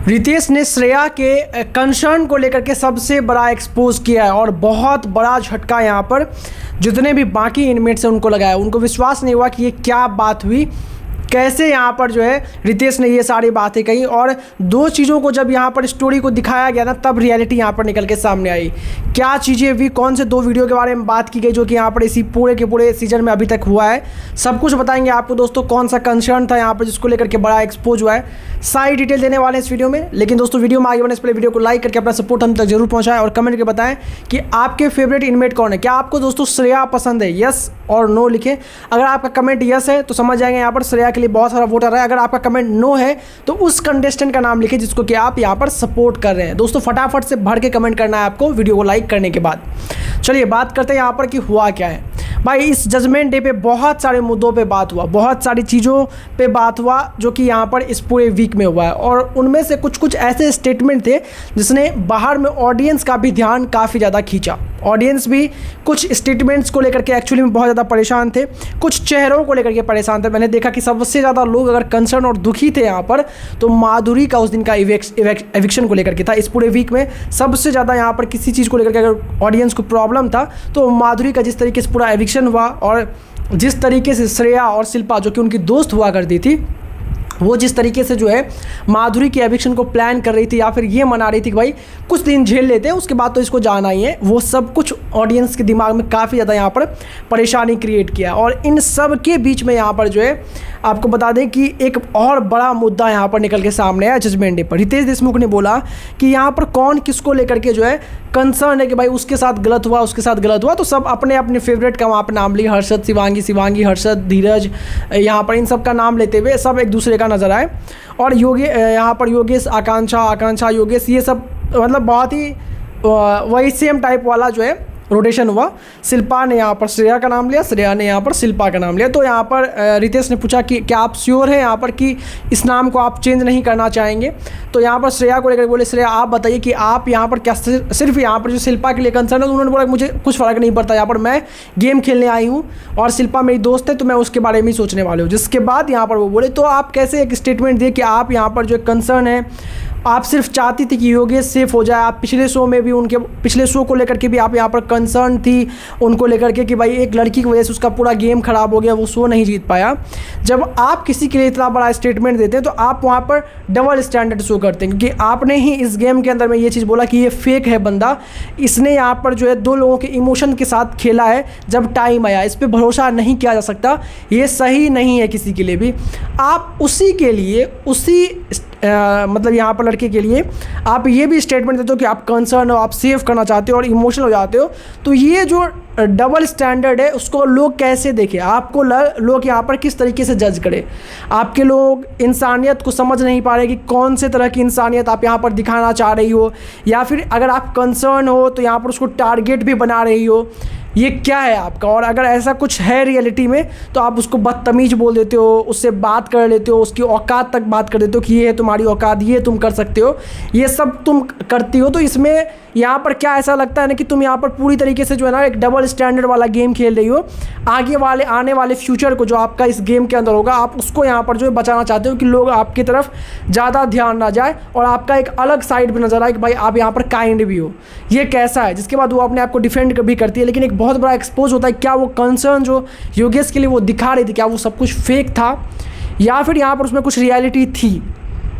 रितेश ने श्रेया के कंसर्न को लेकर के सबसे बड़ा एक्सपोज किया है और बहुत बड़ा झटका यहाँ पर जितने भी बाकी इनमेट्स हैं उनको लगाया। उनको विश्वास नहीं हुआ कि ये क्या बात हुई, कैसे यहाँ पर जो है रितेश ने ये सारी बातें कही। और दो चीज़ों को जब यहाँ पर स्टोरी को दिखाया गया ना, तब रियलिटी यहाँ पर निकल के सामने आई। क्या चीज़ें हुई, कौन से दो वीडियो के बारे में बात की गई जो कि यहाँ पर इसी पूरे के पूरे सीजन में अभी तक हुआ है, सब कुछ बताएंगे आपको दोस्तों। कौन सा कंसर्न था यहाँ पर जिसको लेकर के बड़ा एक्सपोज हुआ है, सारी डिटेल देने वाले हैं इस वीडियो में। लेकिन दोस्तों वीडियो में आगे बढ़ने से पहले वीडियो को लाइक करके अपना सपोर्ट हम तक जरूर पहुँचाएं और कमेंट करके बताएं कि आपके फेवरेट इनमेट कौन है। क्या आपको दोस्तों श्रेया पसंद है? यस और नो लिखें। अगर आपका कमेंट यस है तो समझ जाएंगे यहाँ पर श्रेया के लिए बहुत सारा वोट आ रहा है। अगर आपका कमेंट नो है तो उस कंटेस्टेंट का नाम लिखिए जिसको कि आप यहाँ पर सपोर्ट कर रहे हैं। दोस्तों फटाफट से भर के कमेंट करना है आपको वीडियो को लाइक करने के बाद। चलिए बात करते हैं यहाँ पर कि हुआ क्या है। भाई इस जजमेंट डे पे बहुत सारे मुद्दों पे बात हुआ, बहुत सारी चीज़ों पे बात हुआ जो कि यहाँ पर इस पूरे वीक में हुआ है। और उनमें से कुछ ऐसे स्टेटमेंट थे जिसने बाहर में ऑडियंस का भी ध्यान काफ़ी ज़्यादा खींचा। ऑडियंस भी कुछ स्टेटमेंट्स को लेकर के एक्चुअली में बहुत ज़्यादा परेशान थे, कुछ चेहरों को लेकर के परेशान थे। मैंने देखा कि सबसे ज़्यादा लोग अगर कंसर्न और दुखी थे यहाँ पर तो माधुरी का उस दिन का एविक्शन को लेकर के था। इस पूरे वीक में सबसे ज़्यादा यहाँ पर किसी चीज़ को लेकर के अगर ऑडियंस को प्रॉब्लम था तो माधुरी का जिस तरीके से पूरा एविक्शन हुआ और जिस तरीके से श्रेया और शिल्पा जो कि उनकी दोस्त हुआ करती थी, वो जिस तरीके से जो है माधुरी की एविक्शन को प्लान कर रही थी या फिर ये मना रही थी कि भाई कुछ दिन झेल लेते हैं उसके बाद तो इसको जाना ही है, वो सब कुछ ऑडियंस के दिमाग में काफ़ी ज़्यादा यहाँ पर परेशानी क्रिएट किया। और इन सब के बीच में यहाँ पर जो है आपको बता दें कि एक और बड़ा मुद्दा यहाँ पर निकल के सामने आया जजमेंट डे पर। रितेश देशमुख ने बोला कि यहाँ पर कौन किसको लेकर के जो है कंसर्न है कि भाई उसके साथ गलत हुआ, उसके साथ गलत हुआ, तो सब अपने अपने फेवरेट का वहाँ पर नाम लिया। हर्षद, शिवांगी, हर्षद, धीरज, यहाँ पर इन सब का नाम लेते हुए सब एक दूसरे का नज़र आए। और यहाँ पर योगेश, आकांक्षा योगेश, ये सब मतलब बहुत ही वही सेम टाइप वाला जो है रोटेशन हुआ। शिल्पा ने यहाँ पर श्रेया का नाम लिया, श्रेया ने यहाँ पर शिल्पा का नाम लिया। तो यहाँ पर रितेश ने पूछा कि क्या आप श्योर हैं यहाँ पर कि इस नाम को आप चेंज नहीं करना चाहेंगे? तो यहाँ पर श्रेया को लेकर बोले, श्रेया आप बताइए कि आप यहाँ पर क्या सिर्फ यहाँ पर जो शिल्पा के लिए कंसर्न है? तो उन्होंने बोला मुझे कुछ फ़र्क नहीं पड़ता, यहाँ पर मैं गेम खेलने आई हूँ और शिल्पा मेरी दोस्त है तो मैं उसके बारे में ही सोचने वाले हूँ। जिसके बाद यहाँ पर वो बोले तो आप कैसे एक स्टेटमेंट दिए कि आप यहाँ पर जो कंसर्न है, आप सिर्फ चाहती थी कि योगेश सेफ हो जाए। आप पिछले शो में भी उनके पिछले शो को लेकर के भी आप यहाँ पर कंसर्न थी उनको लेकर के कि भाई एक लड़की की वजह से उसका पूरा गेम खराब हो गया, वो शो नहीं जीत पाया। जब आप किसी के लिए इतना बड़ा स्टेटमेंट देते हैं तो आप वहाँ पर डबल स्टैंडर्ड शो करते हैं, क्योंकि आपने ही इस गेम के अंदर में ये चीज़ बोला कि ये फेक है बंदा, इसने यहाँ पर जो है दो लोगों के इमोशन के साथ खेला है जब टाइम आया, इस पर भरोसा नहीं किया जा सकता, ये सही नहीं है किसी के लिए भी। आप उसी के लिए मतलब यहाँ पर लड़के के लिए आप ये भी स्टेटमेंट देते हो कि आप कंसर्न हो, आप सेव करना चाहते हो और इमोशनल हो जाते हो। तो ये जो डबल स्टैंडर्ड है उसको लोग कैसे देखें, आपको लोग यहाँ पर किस तरीके से जज करें? आपके लोग इंसानियत को समझ नहीं पा रहे कि कौन से तरह की इंसानियत आप यहाँ पर दिखाना चाह रही हो, या फिर अगर आप कंसर्न हो तो यहाँ पर उसको टारगेट भी बना रही हो, ये क्या है आपका? और अगर ऐसा कुछ है रियलिटी में तो आप उसको बदतमीज बोल देते हो, उससे बात कर लेते हो, उसकी औकात तक बात कर देते हो कि ये है तुम्हारी औकात, ये तुम कर सकते हो, ये सब तुम करती हो। तो इसमें यहाँ पर क्या ऐसा लगता है ना कि तुम यहाँ पर पूरी तरीके से जो है ना एक डबल स्टैंडर्ड वाला गेम खेल रही हो। आने वाले फ्यूचर को जो आपका इस गेम के अंदर होगा, आप उसको यहाँ पर जो है बचाना चाहते हो कि लोग आपकी तरफ ज़्यादा ध्यान ना जाए और आपका एक अलग साइड भी नजर आए कि भाई आप यहाँ पर काइंड भी हो। ये कैसा है? जिसके बाद वो अपने आप को डिफेंड भी करती है। लेकिन एक बहुत बड़ा एक्सपोज होता है, क्या वो कंसर्न जो योगेश के लिए वो दिखा रही थी, क्या वो सब कुछ फेक था या फिर यहाँ पर उसमें कुछ रियलिटी थी?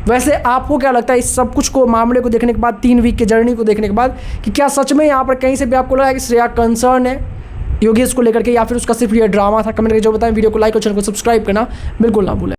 वैसे आपको क्या लगता है इस सब कुछ को, मामले को देखने के बाद, 3 वीक के जर्नी को देखने के बाद, कि क्या सच में यहाँ पर कहीं से भी आपको लगा कि श्रेया कंसर्न है योगेश को लेकर के या फिर उसका सिर्फ ये ड्रामा था? कमेंट करके जो बताएं। वीडियो को लाइक और चैनल को सब्सक्राइब करना बिल्कुल ना भूलें।